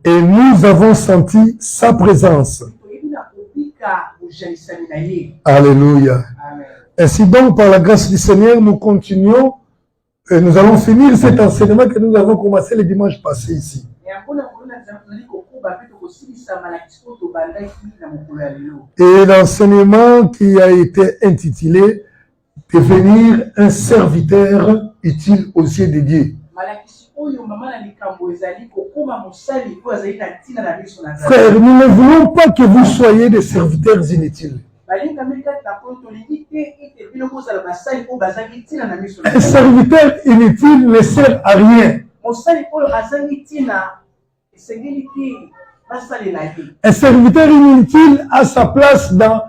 Et nous avons senti sa présence. Alléluia. Ainsi donc, par la grâce du Seigneur, nous continuons et nous allons finir cet enseignement que nous avons commencé le dimanche passé ici. Et l'enseignement qui a été intitulé « Devenir un serviteur utile aux yeux de Dieu ». Frère, nous ne voulons pas que vous soyez des serviteurs inutiles. Un serviteur inutile ne sert à rien. Un serviteur inutile a sa place dans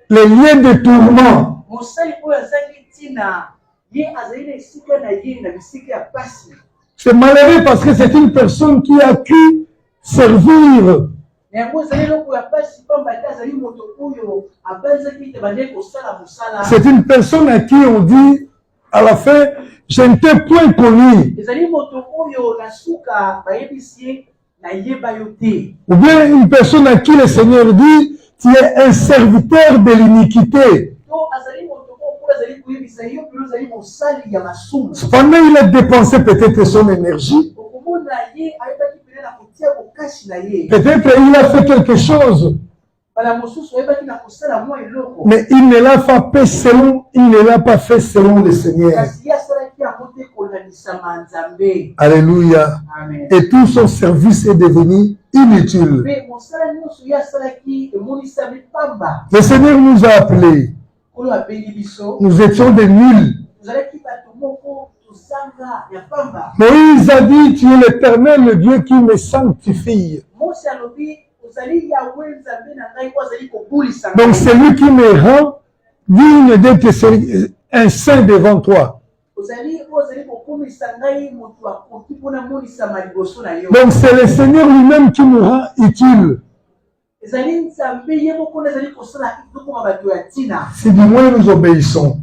les liens de tourment. C'est malheureux parce que c'est une personne qui a pu servir. C'est une personne à qui on dit à la fin, je ne t'ai point connu. Ou bien une personne à qui le Seigneur dit, tu es un serviteur de l'iniquité. Cependant, il a dépensé peut-être son énergie. Peut-être il a fait quelque chose. Mais il ne l'a pas fait selon, le Seigneur. Alléluia. Amen. Et tout son service est devenu inutile. Le Seigneur nous a appelés. Nous étions des nuls. Moïse a dit, tu es l'Éternel, le Dieu qui me sanctifie. Donc c'est lui qui me rend digne d'être un saint devant toi. Donc c'est le Seigneur lui-même qui nous rend utile. Si du moins nous obéissons.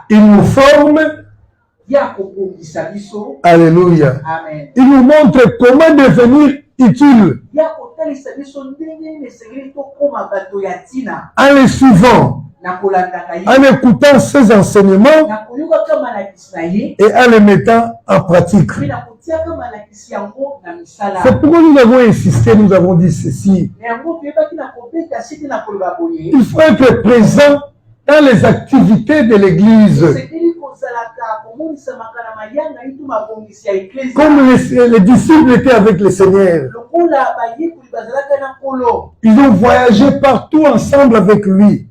Il nous forme. Alléluia. Amen. Il nous montre comment devenir utile. En les suivant, en écoutant ses enseignements et en les mettant en pratique. C'est pourquoi nous avons insisté, nous avons dit ceci. Il faut être présent dans les activités de l'Église. Comme les disciples étaient avec le Seigneur. Ils ont voyagé partout ensemble avec lui.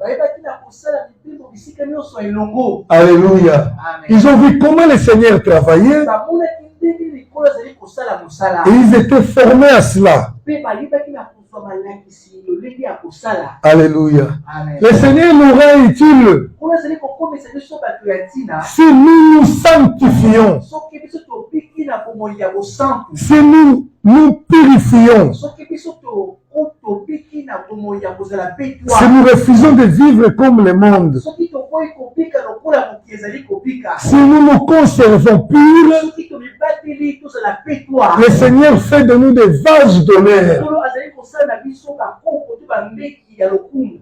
Alléluia. Ils ont vu comment le Seigneur travaillait. Et ils étaient formés à cela. Alléluia. Amen. Le Seigneur nous rend utile si nous nous sanctifions, si nous nous purifions, si nous refusons de vivre comme le monde, si nous nous conservons purs, le Seigneur fait de nous des vases d'honneur.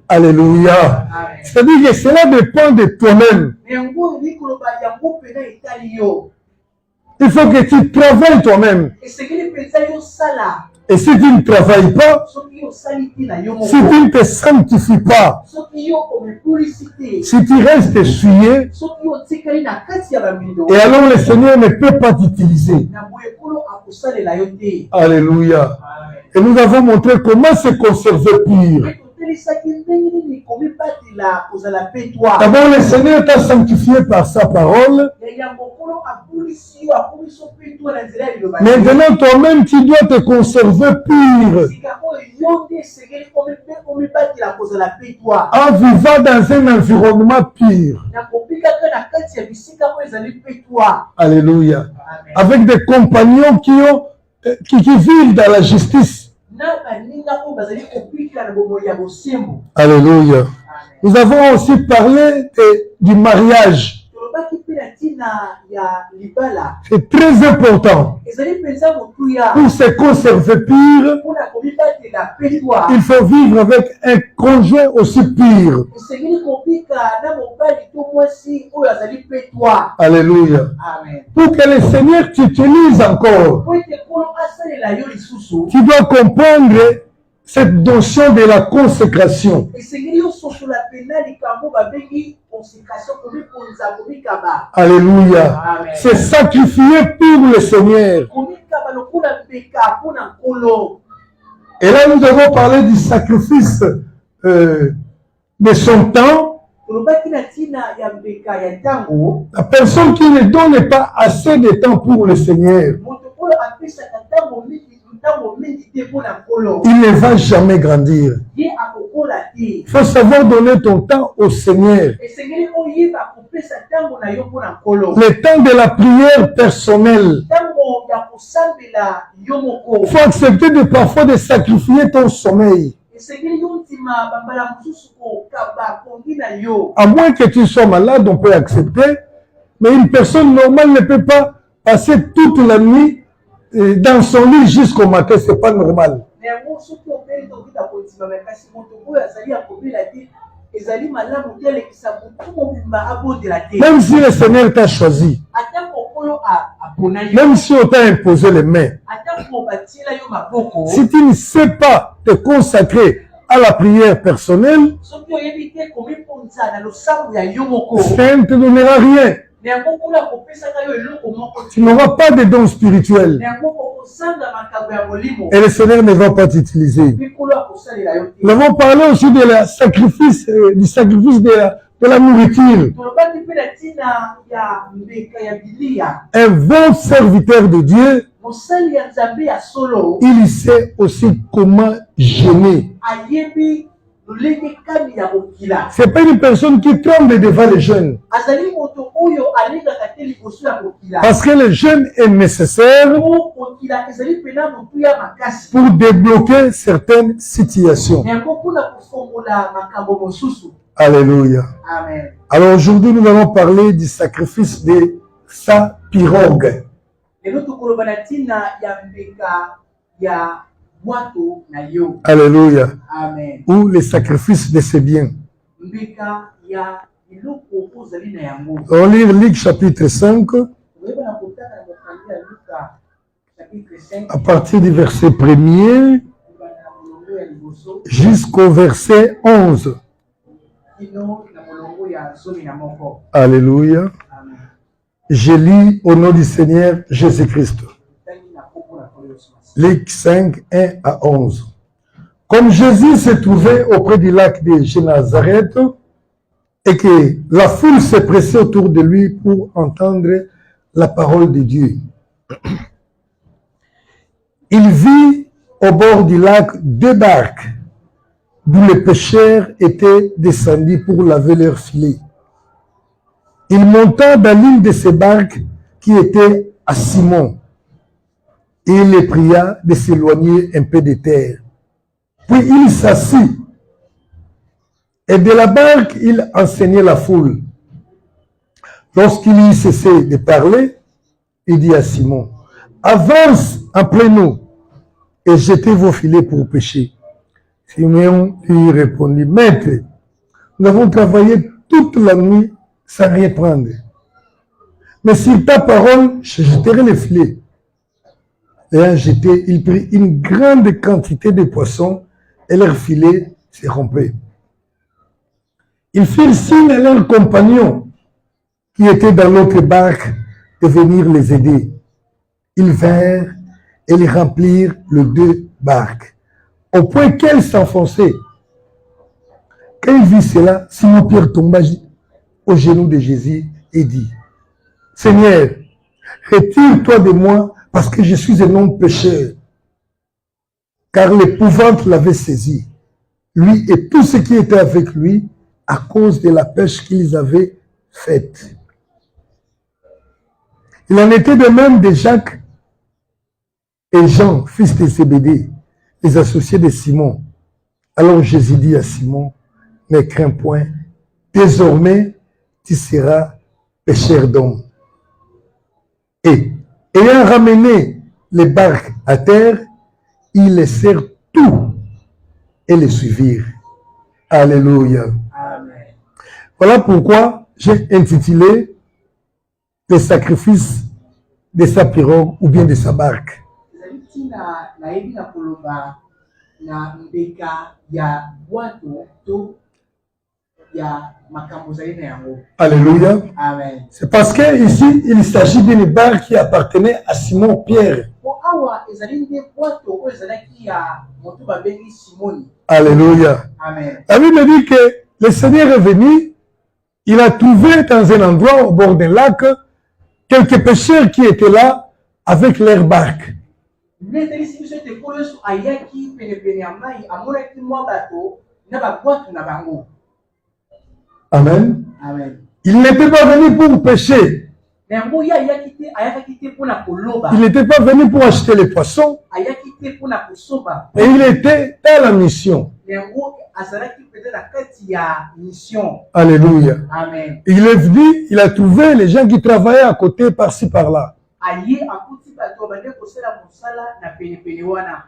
Alléluia. C'est-à-dire que cela dépend de toi-même. Il faut que tu travailles toi-même. Et si tu ne travailles pas, si tu ne te sanctifies pas, si tu restes essuyé, et alors le Seigneur ne peut pas t'utiliser. Alléluia. Et nous avons montré comment se conserver pur. D'abord, le Seigneur t'a sanctifié par sa parole. Maintenant, toi-même, tu dois te conserver pur. En vivant dans un environnement pur. Alléluia. Avec des compagnons qui vivent dans la justice. Alléluia. Nous avons aussi parlé du mariage. C'est très important. Pour se conserver pur, il faut vivre avec un conjoint aussi pur. Alléluia. Pour que le Seigneur t'utilise encore, tu dois comprendre cette notion de la consécration. Alléluia. C'est sacrifié pour le Seigneur. Et là, nous devons parler du sacrifice de son temps. La personne qui ne donne pas assez de temps pour le Seigneur, il ne va jamais grandir. Il faut savoir donner ton temps au Seigneur. Le temps de la prière personnelle. Il faut accepter parfois de sacrifier ton sommeil. À moins que tu sois malade, on peut accepter. Mais une personne normale ne peut pas passer toute la nuit dans son lit jusqu'au matin. Ce n'est pas normal. Même si le Seigneur t'a choisi, même si on t'a imposé les mains, si tu ne sais pas te consacrer à la prière personnelle, ça ne te donnera rien. Tu n'auras pas de dons spirituels. Et le Seigneur ne va pas t'utiliser. Nous avons parlé aussi de la sacrifice, du sacrifice de la nourriture. Un bon serviteur de Dieu, il sait aussi comment jeûner. Ce n'est pas une personne qui tremble devant les jeunes. Parce que le jeûne est nécessaire pour débloquer certaines situations. Alléluia. Amen. Alors aujourd'hui, nous allons parler du sacrifice de sa pirogue. Alléluia. Amen. Ou les sacrifices de ses biens. On lit Luc chapitre 5 à partir du verset 1er jusqu'au verset 11. Alléluia. Amen. Je lis au nom du Seigneur Jésus-Christ. Luc 5, 1 à 11. Comme Jésus se trouvait auprès du lac de Génazareth et que la foule se pressait autour de lui pour entendre la parole de Dieu, il vit au bord du lac deux barques d'où les pêcheurs étaient descendus pour laver leurs filets. Il monta dans l'une de ces barques qui était à Simon et il les pria de s'éloigner un peu de terre. Puis il s'assit et de la barque il enseignait la foule. Lorsqu'il eut cessé de parler, il dit à Simon, « Avance après nous et jetez vos filets pour pêcher. » Simon lui répondit, « Maître, nous avons travaillé toute la nuit sans rien prendre. Mais sur ta parole, je jetterai les filets. » Ayant jeté, il prit une grande quantité de poissons et leurs filets se rompaient. Ils firent signe à leurs compagnons qui étaient dans l'autre barque de venir les aider. Ils vinrent et ils remplirent les deux barques, au point qu'elles s'enfonçaient. Quand il vit cela, Simon-Pierre tomba aux genoux de Jésus et dit, « Seigneur, retire-toi de moi parce que je suis un homme pécheur. » Car l'épouvante l'avait saisi, lui et tous ceux qui étaient avec lui, à cause de la pêche qu'ils avaient faite. Il en était de même de Jacques et Jean, fils de Zébédée, les associés de Simon. Alors Jésus dit à Simon, « Ne crains point, désormais tu seras pêcheur d'hommes. » Et ayant ramené les barques à terre, ils laissèrent tout et les suivirent. Alléluia. Amen. Voilà pourquoi j'ai intitulé le sacrifice de sa pirogue ou bien de sa barque. Alléluia. Amen. C'est parce que ici il s'agit d'une barque qui appartenait à Simon Pierre. Alléluia. Amen. La Bible dit que le Seigneur est venu, il a trouvé dans un endroit au bord d'un lac quelques pêcheurs qui étaient là avec leur barque. Amen. Amen. Il n'était pas venu pour pêcher. Il n'était pas venu pour acheter les poissons. Et il était dans la mission. Alléluia. Amen. Il est venu, il a trouvé les gens qui travaillaient à côté, par-ci, par-là.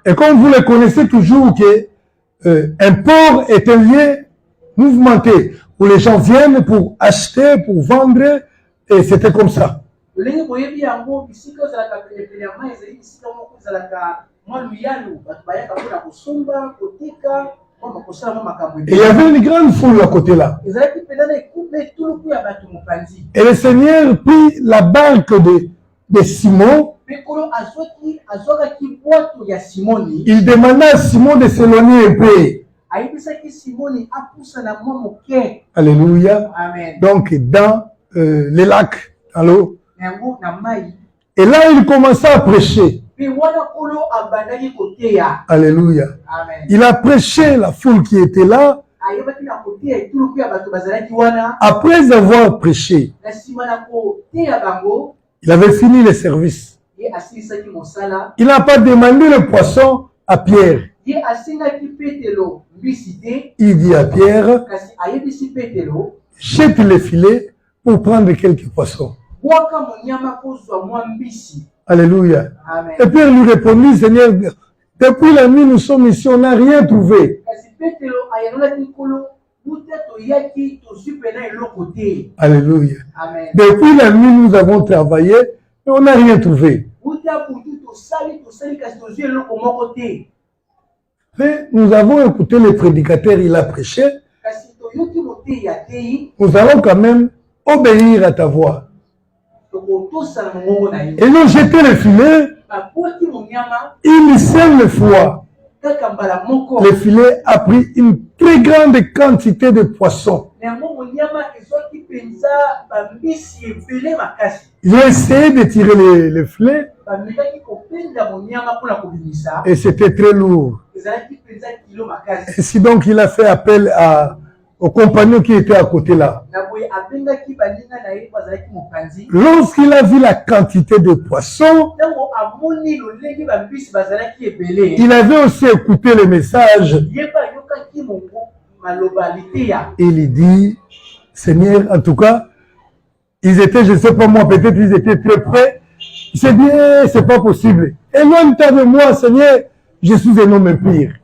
Et comme vous le connaissez toujours que un port est un lieu mouvementé où les gens viennent pour acheter, pour vendre, et c'était comme ça. Et il y avait une grande foule à côté là. Et le Seigneur prit la barque de Simon. Il demanda à Simon de s'éloigner un peu. Alléluia. Amen. Donc dans les lacs, dans l'eau. Et là il commença à prêcher. Alléluia. Amen. Il a prêché la foule qui était là. Après avoir prêché, il avait fini le service. Il n'a pas demandé le poisson à Pierre. Il dit à Pierre, jette les filets pour prendre quelques poissons. Alléluia. Amen. Et Pierre lui répondit, Seigneur, depuis la nuit nous sommes ici, on n'a rien trouvé. Alléluia. Amen. Depuis la nuit nous avons travaillé, mais on n'a rien trouvé. Mais nous avons écouté le prédicateur, il a prêché. Nous allons quand même obéir à ta voix. Et ils ont jeté le filet. Une seule fois, le filet a pris une très grande quantité de poissons. Ils ont essayé de tirer le filet et c'était très lourd. Et si donc il a fait appel aux compagnons qui étaient à côté là. Lorsqu'il a vu la quantité de poissons, il avait aussi écouté le message. Il dit, Seigneur, en tout cas, ils étaient, je ne sais pas moi, peut-être ils étaient très près. Il s'est dit, c'est pas possible. Éloigne-toi de moi, Seigneur, je suis un homme pire.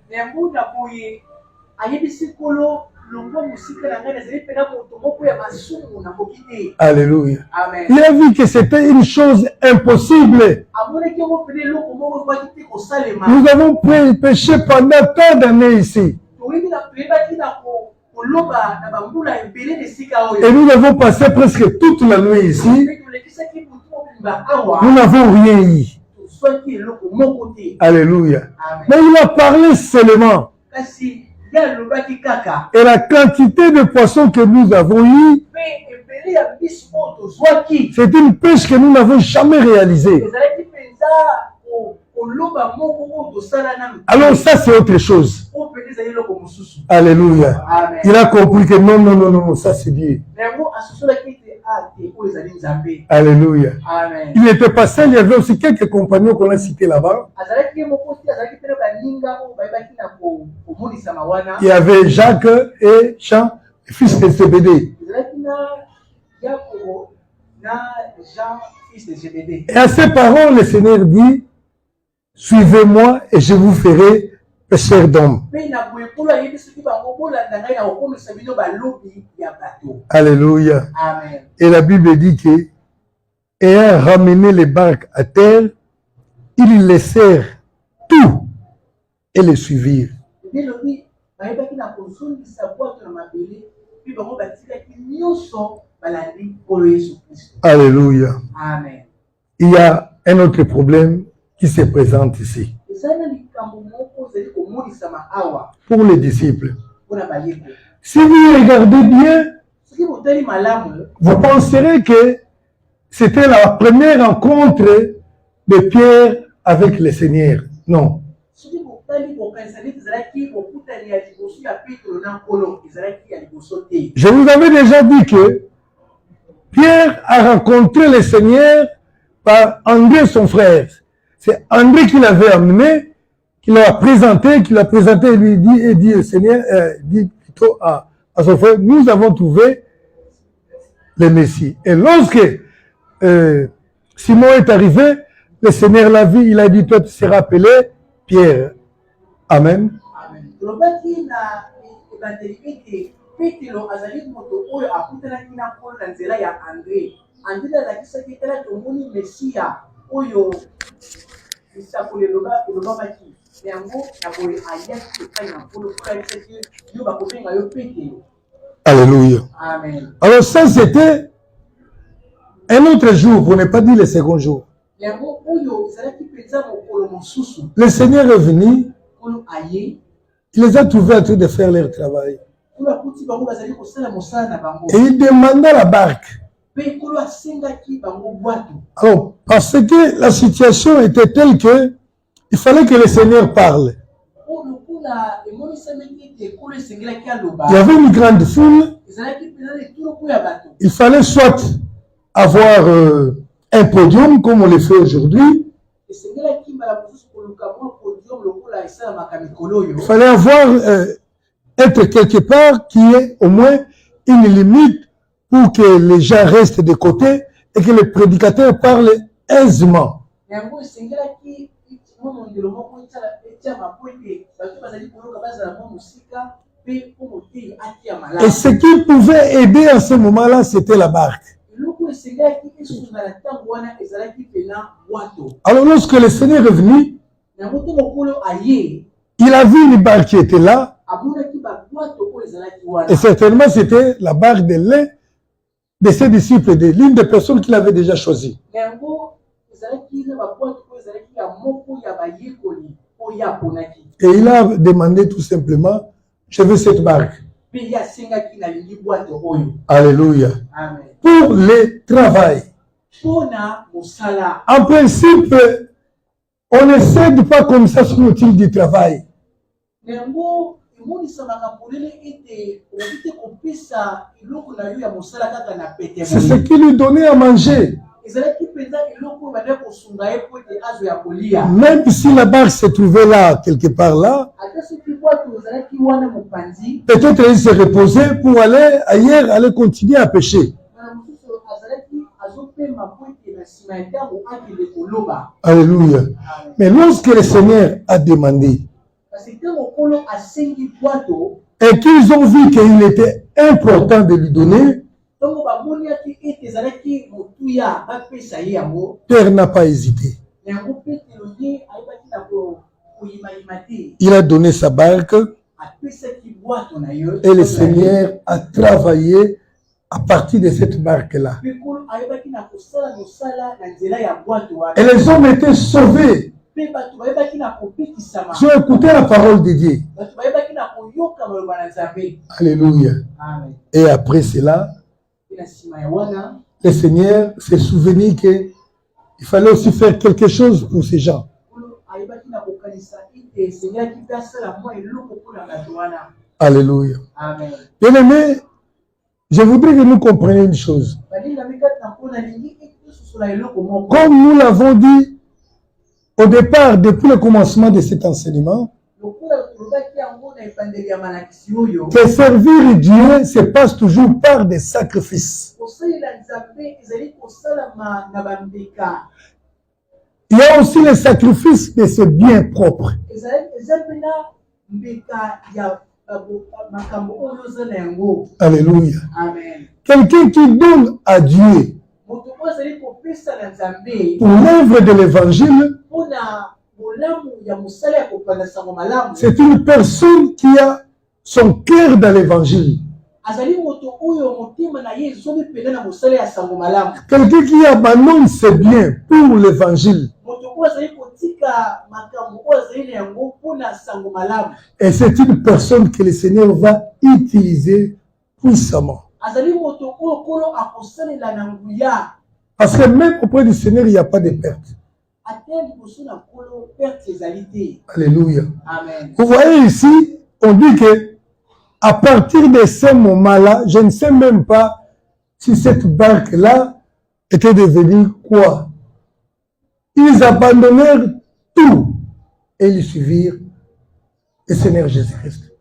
Alléluia. Amen. Il a vu que c'était une chose impossible. Nous avons péché pendant tant d'années ici. Et nous avons passé presque toute la nuit ici. Nous n'avons rien eu. Alléluia. Amen. Mais il a parlé seulement. Et la quantité de poissons que nous avons eu, c'est une pêche que nous n'avons jamais réalisée. Alors ça c'est autre chose. Alléluia. Amen. Il a compris que non, non, non, non, ça c'est Dieu. Alléluia. Amen. Il n'était pas seul, il y avait aussi quelques compagnons qu'on a cités là-bas. Il y avait Jacques et Jean, fils de Zébédée. Et à ses parents, le Seigneur dit, suivez-moi et je vous ferai pécheurs d'hommes. Alléluia. Amen. Et la Bible dit que, ayant ramené les barques à terre, ils laissèrent tout et les suivirent. Alléluia. Amen. Il y a un autre problème qui se présente ici. Pour les disciples. Si vous regardez bien, vous penserez que c'était la première rencontre de Pierre avec le Seigneur. Non. Je vous avais déjà dit que Pierre a rencontré le Seigneur par André, son frère. C'est André qui l'avait amené, qui l'a présenté, et lui dit au Seigneur, dit plutôt à son frère, nous avons trouvé le Messie. Et lorsque Simon est arrivé, le Seigneur l'a vu, il a dit, toi tu seras appelé Pierre. Amen. Alléluia. Amen. Alors ça c'était un autre jour, pour ne pas dire le second jour. Le Seigneur est venu, il les a trouvés en train de faire leur travail. Et il demanda la barque. Alors, parce que la situation était telle que il fallait que le Seigneur parle. Il y avait une grande foule. Il fallait soit avoir un podium comme on le fait aujourd'hui. Il fallait avoir être quelque part qui ait au moins une limite pour que les gens restent de côté et que le prédicateur parle aisément. Et ce qui pouvait aider à ce moment-là, c'était la barque. Alors lorsque le Seigneur est venu, il a vu une barque qui était là, et certainement c'était la barque de l'un de ses disciples, de l'une des personnes qu'il avait déjà choisies. Et il a demandé tout simplement, je veux cette barque. Alléluia. Amen. Pour le travail. En principe, on ne cède pas comme ça sur l'outil du travail. C'est ce qui lui donnait à manger. Même si la barque se trouvait là, quelque part là, peut-être il se reposait pour aller ailleurs, aller continuer à pêcher. Alléluia. Mais lorsque le Seigneur a demandé et qu'ils ont vu qu'il était important de lui donner, Pierre n'a pas hésité. Il a donné sa barque et le Seigneur a travaillé à partir de cette barque-là. Et les hommes étaient sauvés. Ils ont écouté la parole de Dieu. Alléluia. Amen. Et après cela, le Seigneur s'est souvenu qu'il fallait aussi faire quelque chose pour ces gens. Alléluia. Amen. Bien-aimés, je voudrais que nous comprenions une chose. Comme nous l'avons dit au départ, depuis le commencement de cet enseignement, que servir Dieu se passe toujours par des sacrifices. Il y a aussi les sacrifices de ses biens propres. Alléluia. Quelqu'un qui donne à Dieu pour l'œuvre de l'évangile, c'est une personne qui a son cœur dans l'évangile. Quelqu'un qui abandonne ses biens pour l'évangile. Et c'est une personne que le Seigneur va utiliser puissamment. Parce que même auprès du Seigneur, il n'y a pas de perte. Alléluia. Amen. Vous voyez ici, on dit que à partir de ce moment-là, je ne sais même pas si cette barque-là était devenue quoi. Ils abandonnèrent tout et ils suivirent le Seigneur Jésus-Christ.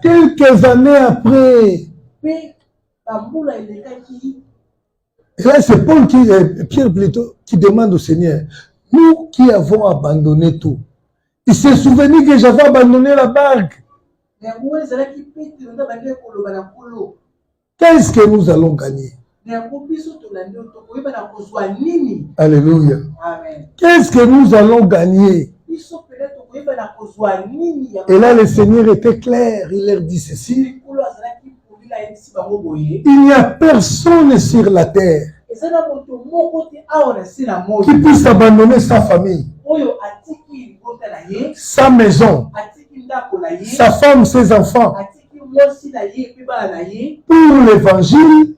Quelques années après, et là c'est Paul Pierre plutôt, qui demande au Seigneur, nous qui avons abandonné tout, il s'est souvenu que j'avais abandonné la barque. Qu'est-ce que nous allons gagner? Alléluia. Qu'est-ce que nous allons gagner? Et là, le Seigneur était clair. Il leur dit ceci. Il n'y a personne sur la terre qui puisse abandonner sa famille, sa maison, sa femme, ses enfants, pour l'évangile,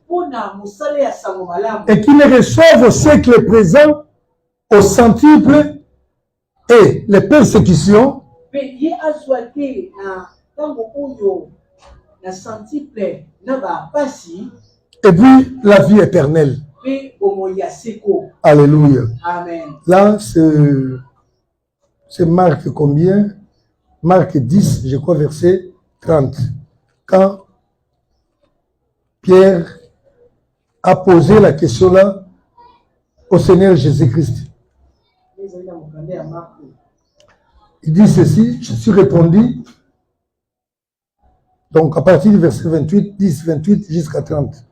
et qui ne reçoivent au siècle présent, au centuple, et les persécutions, et puis la vie éternelle. Alléluia. Amen. Là, c'est Marc combien? Marc 10, je crois, verset 30. Quand Pierre a posé la question là au Seigneur Jésus-Christ. Il dit ceci, je suis répondu. Donc à partir du verset 28, 10, 28 jusqu'à 30.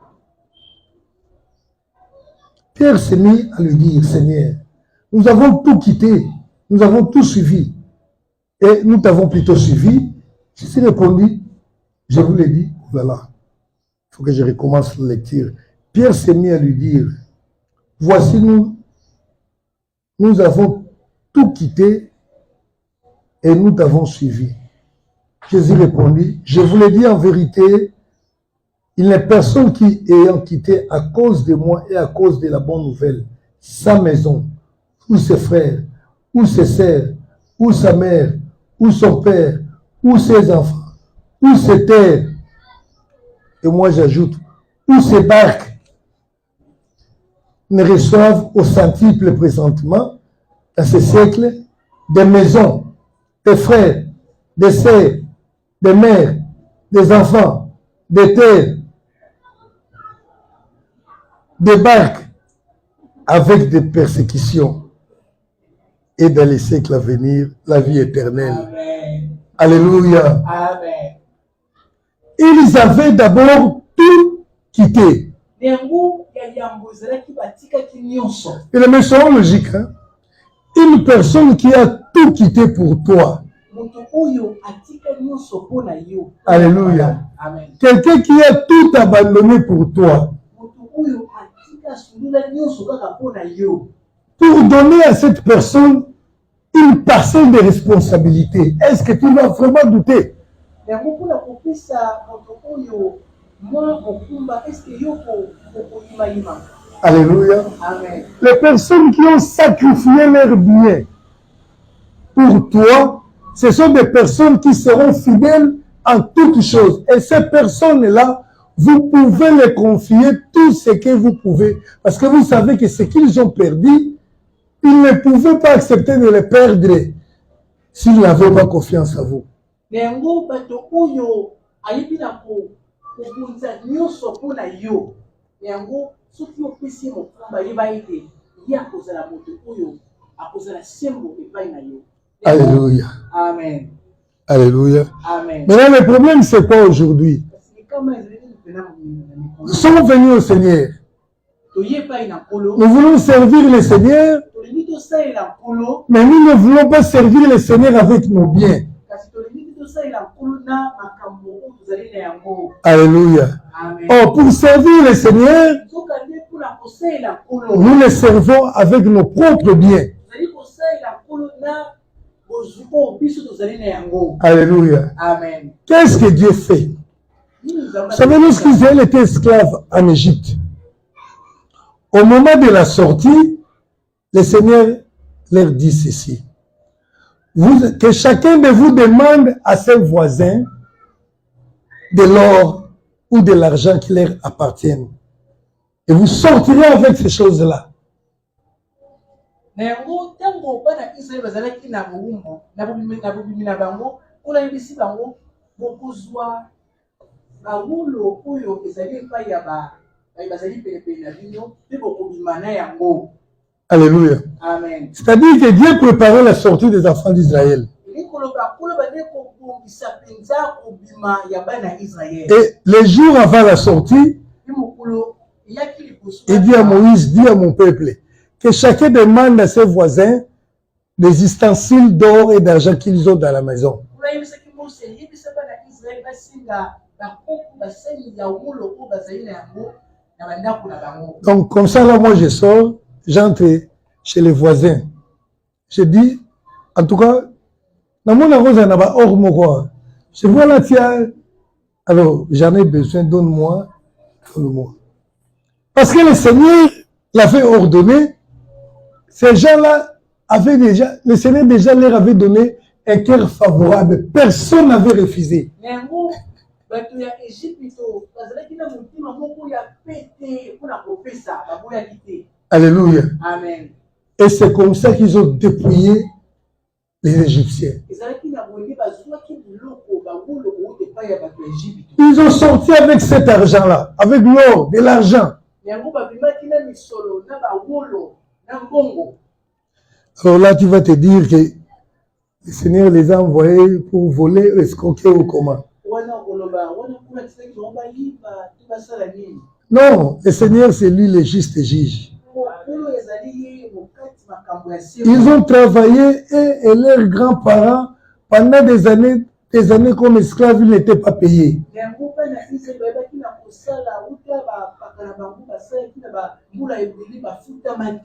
Pierre s'est mis à lui dire, Seigneur, nous avons tout quitté, nous avons tout suivi. Et nous t'avons plutôt suivi. Je suis répondu, je vous l'ai dit, voilà. Il faut que je recommence la lecture. Pierre s'est mis à lui dire, voici nous avons tout quitté et nous t'avons suivi. Jésus répondit, je vous l'ai dit en vérité, il n'est personne qui, ayant quitté à cause de moi et à cause de la bonne nouvelle, sa maison, ou ses frères, ou ses sœurs, ou sa mère, ou son père, ou ses enfants, ou ses terres, et moi j'ajoute, ou ses barques, ne reçoivent au centuple présentement, dans ce siècle, des maisons, des frères, des sœurs, des mères, des enfants, des terres, des barques, avec des persécutions, et dans les siècles à venir, la vie éternelle. Amen. Alléluia. Amen. Ils avaient d'abord tout quitté. Et les mêmes sont logiques. Hein? Une personne qui a tout quitté pour toi. Alléluia. Quelqu'un qui a tout abandonné pour toi. Pour donner à cette personne une parcelle de responsabilité. Est-ce que tu vas vraiment douter? Alléluia. Amen. Les personnes qui ont sacrifié leur bien pour toi, ce sont des personnes qui seront fidèles en toutes choses. Et ces personnes-là vous pouvez les confier tout ce que vous pouvez. Parce que vous savez que ce qu'ils ont perdu, ils ne pouvaient pas accepter de le perdre s'ils n'avaient pas confiance en vous. Alléluia. Amen. Alléluia. Amen. Maintenant, le problème, c'est quoi aujourd'hui? Nous sommes venus au Seigneur. Nous voulons servir le Seigneur, mais nous ne voulons pas servir le Seigneur avec nos biens. Alléluia. Oh, pour servir le Seigneur, nous le servons avec nos propres biens. Alléluia. Amen. Qu'est-ce que Dieu fait? Vous savez, lorsqu'Israël était esclave en Égypte, au moment de la sortie, le Seigneur leur dit ceci. Que chacun de vous demande à ses voisins de l'or ou de l'argent qui leur appartiennent. Et vous sortirez avec ces choses-là. Alléluia. Amen. C'est-à-dire que Dieu préparait la sortie des enfants d'Israël. Et les jours avant la sortie, il dit à Moïse, dit à mon peuple, que chacun demande à ses voisins les ustensiles d'or et d'argent qu'ils ont dans la maison. Donc, comme ça, là, moi, je sors, j'entre chez les voisins. Je dis, en tout cas, dans mon arrose, il y a hors moi. Je vois là, tiens, alors, j'en ai besoin, donne-moi, donne-moi. Parce que le Seigneur l'avait ordonné, ces gens-là avaient déjà, le Seigneur déjà leur avait donné un cœur favorable. Personne n'avait refusé. Alléluia. Amen. Et c'est comme ça qu'ils ont dépouillé les Égyptiens. Ils ont sorti avec cet argent-là, avec l'or, de l'argent. Alors là, tu vas te dire que le Seigneur les a envoyés pour voler, escroquer ou comment? Non, le Seigneur, c'est lui le juste juge. Ils ont travaillé et leurs grands-parents, pendant des années comme esclaves, ils n'étaient pas payés.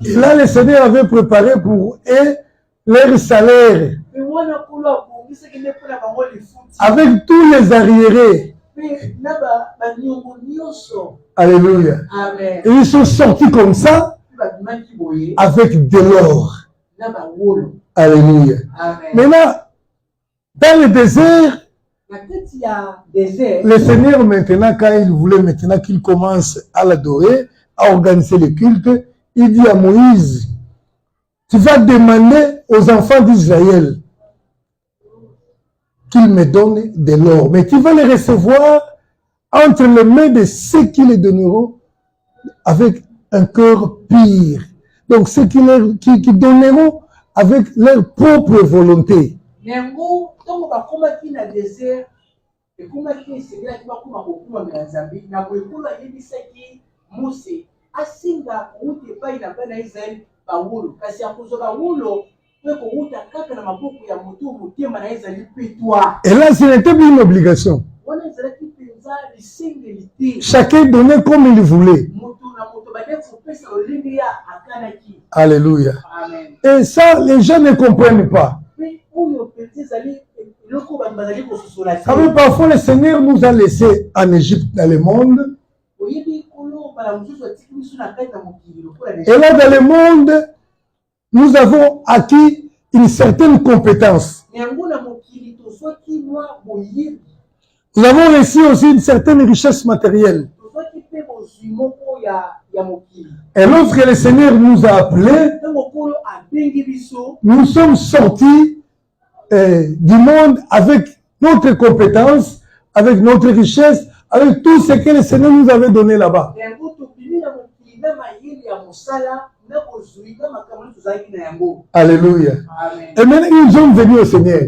Et là, le Seigneur avait préparé pour eux leur salaire. Avec tous les arriérés. Alléluia. Amen. Et ils sont sortis comme ça avec de l'or. Alléluia. Amen. Maintenant, dans le désert, le Seigneur maintenant, quand il voulait maintenant qu'il commence à l'adorer, à organiser le culte, il dit à Moïse, tu vas demander aux enfants d'Israël qu'ils me donnent de l'or, mais tu vas les recevoir entre les mains de ceux qui les donneront avec un cœur pire. Donc ceux qui donneront avec leur propre volonté. Et là, ce n'était plus une obligation. Chacun donnait comme il voulait. Alléluia. Amen. Et ça, les gens ne comprennent pas. Ah oui, parfois le Seigneur nous a laissés en Égypte, dans le monde. Et là, dans le monde, nous avons acquis une certaine compétence. Nous avons reçu aussi une certaine richesse matérielle. Et lorsque le Seigneur nous a appelés, nous sommes sortis du monde avec notre compétence, avec notre richesse, avec tout ce que le Seigneur nous avait donné là-bas. Alléluia. Et maintenant, ils sont venus au Seigneur.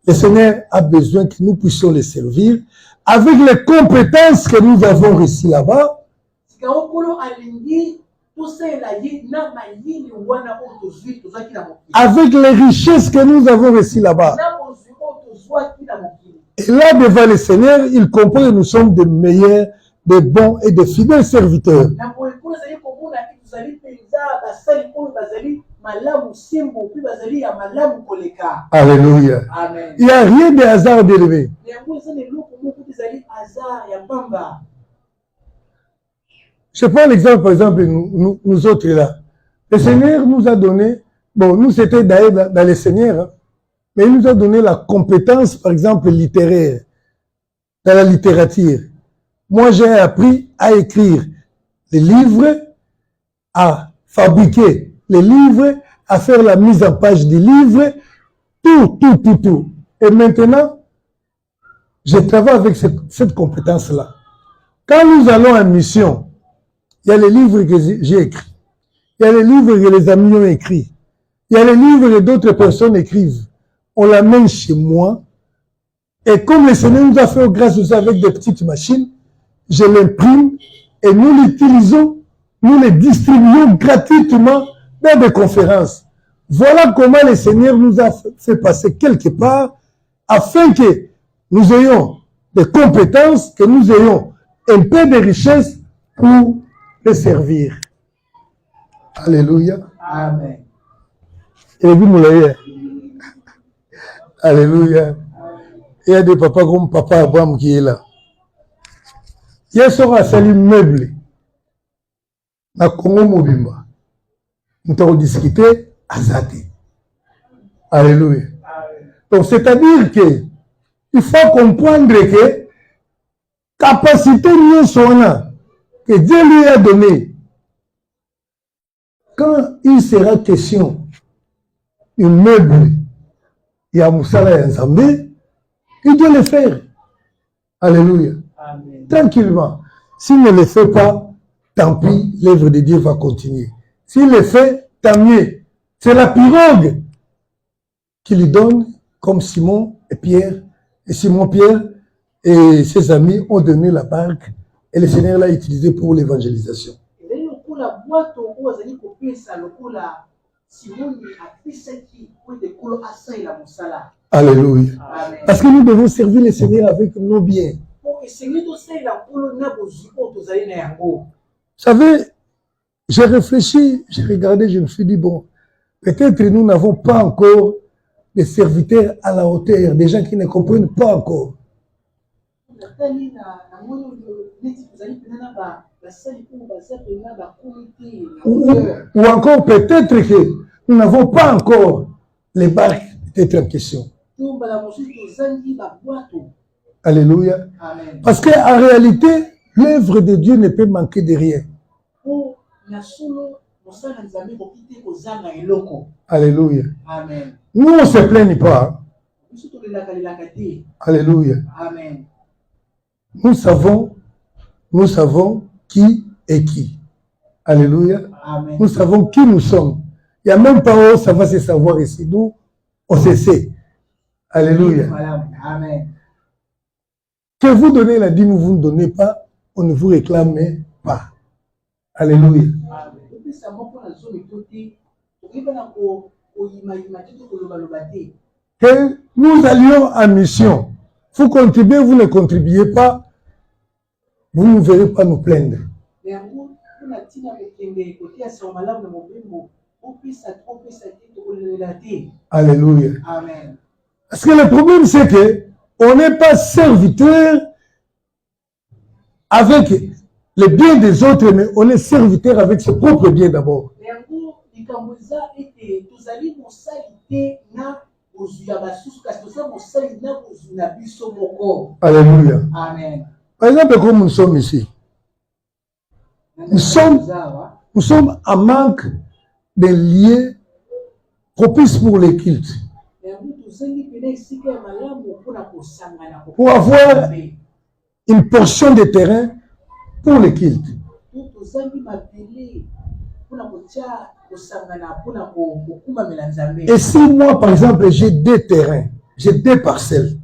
Le Seigneur a besoin que nous puissions le servir avec les compétences que nous avons reçues là-bas. Avec les richesses que nous avons reçues là-bas. Et là, devant le Seigneur, il comprend que nous sommes des meilleurs, des bons et des fidèles serviteurs. Alléluia. Amen. Il n'y a rien de hasard d'élevé. Je prends l'exemple, par exemple, nous autres là. Le Seigneur nous a donné, bon, nous c'était d'ailleurs dans le Seigneur, hein, mais il nous a donné la compétence, par exemple, littéraire, dans la littérature. Moi, j'ai appris à écrire les livres, à fabriquer les livres, à faire la mise en page des livres, tout. Et maintenant, je travaille avec cette compétence-là. Quand nous allons en mission, il y a les livres que j'ai écrits, il y a les livres que les amis ont écrits, il y a les livres que d'autres personnes écrivent. On l'amène chez moi, et comme le Seigneur nous a fait grâce à ça avec des petites machines, je l'imprime et nous l'utilisons, nous les distribuons gratuitement dans des conférences. Voilà comment le Seigneur nous a fait passer quelque part afin que nous ayons des compétences, que nous ayons un peu de richesse pour les servir. Alléluia. Amen. Alléluia. Il y a des papas comme Papa Abraham qui est là. Hier soir, à salut meuble. Na Congo Mobimba. Nous avons discuté à Zati. Alléluia. Donc, c'est-à-dire que il faut comprendre que capacité que Dieu lui a donnée, quand il sera question d'un meuble, il y a Moussala et Nzambé, il doit le faire. Alléluia. Amen. Tranquillement. S'il ne le fait pas, tant pis, l'œuvre de Dieu va continuer. S'il le fait, tant mieux. C'est la pirogue qui lui donne, comme Simon et Pierre, et Simon-Pierre et ses amis ont donné la barque, et le Seigneur l'a utilisé pour l'évangélisation. Alléluia. Amen. Parce que nous devons servir le Seigneur avec nos biens. Vous savez, j'ai réfléchi, j'ai regardé, je me suis dit, bon, peut-être nous n'avons pas encore des serviteurs à la hauteur, des gens qui ne comprennent pas encore. Ou encore peut-être que nous n'avons pas encore les barques peut-être en question. Alléluia. Amen. Parce qu'en réalité, l'œuvre de Dieu ne peut manquer de rien. Alléluia. Amen. Nous, on ne se plaigne pas. Alléluia. Amen. Nous savons qui est qui. Alléluia. Amen. Nous savons qui nous sommes. Il n'y a même pas où ça va se savoir ici. Nous, on se sait. Alléluia. Amen. Que vous donnez la dîme ou vous ne donnez pas, on ne vous réclame pas. Alléluia. Que nous allions en mission. Vous contribuez, vous ne contribuez pas, vous ne verrez pas nous plaindre. Alléluia. Amen. Parce que le problème, c'est que on n'est pas serviteur avec les biens des autres, mais on est serviteur avec ses propres biens d'abord. Alléluia. Amen. Par exemple, comme nous sommes ici, nous sommes en manque de lieux propices pour les cultes. Pour avoir une portion de terrain pour les cultes. Et si moi, par exemple, j'ai 2 terrains, j'ai 2 parcelles,